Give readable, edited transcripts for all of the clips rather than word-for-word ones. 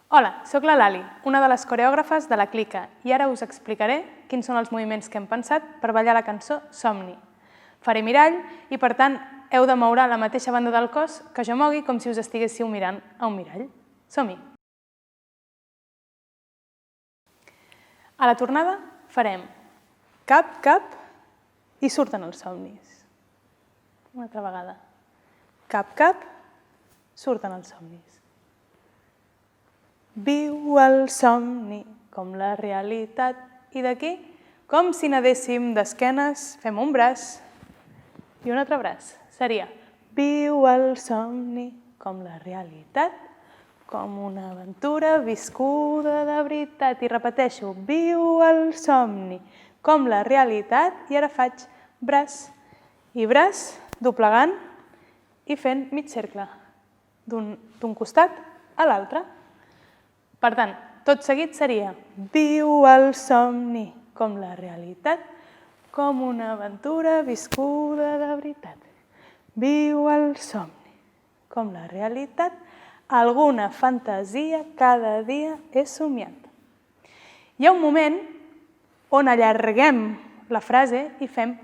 Hola, soc la Lali, una de les coreògrafes de la Clica, i ara us explicaré quins són els moviments que hem pensat per ballar la cançó Somni. Faré mirall i, per tant, heu de moure la mateixa banda del cos que jo mogui com si us estiguéssiu mirant a un mirall. Som-hi! A la tornada farem cap, cap i surten els somnis. Una altra vegada. Cap, cap, surten els somnis. Viu el somni com la realitat. I d'aquí, com si nedéssim d'esquenes, fem un braç i un altre braç. Seria viu el somni com la realitat, com una aventura viscuda de veritat. I repeteixo, viu el somni com la realitat. I ara faig braç i braç, doblegant i fent mig cercle d'un costat a l'altre. Per tant, tot seguit seria viu el somni com la realitat, com una aventura viscuda de veritat. Viu el somni com la realitat, alguna fantasia cada dia he somiat. Hi ha un moment on allarguem la frase i fem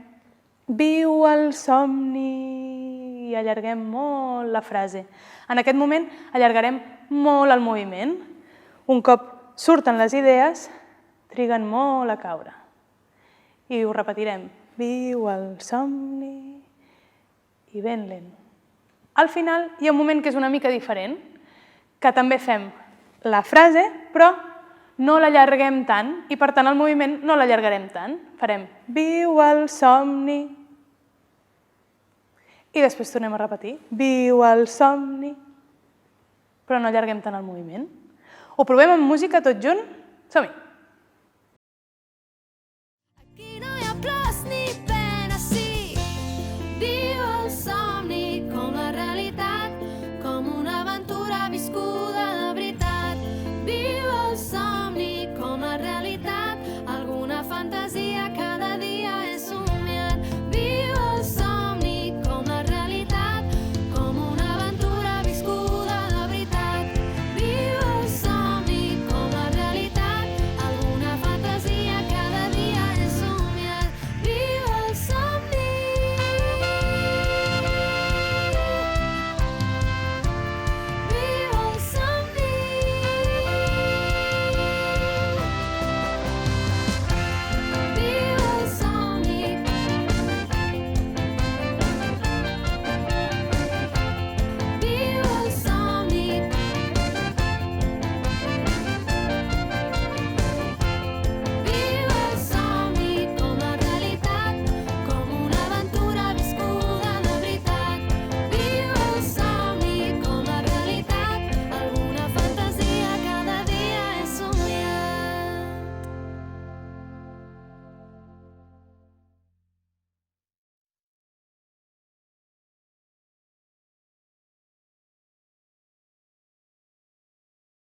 viu el somni i allarguem molt la frase. En aquest moment allargarem molt el moviment. Un cop surten les idees, triguen molt a caure. I ho repetirem. Viu el somni i ben lent. Al final hi ha un moment que és una mica diferent, que també fem la frase, però no l'allarguem tant i, per tant, el moviment no l'allargarem tant. Farem viu el somni i després tornem a repetir. Viu el somni, però no allarguem tant el moviment. Ho provem amb música tot junt? Som-hi!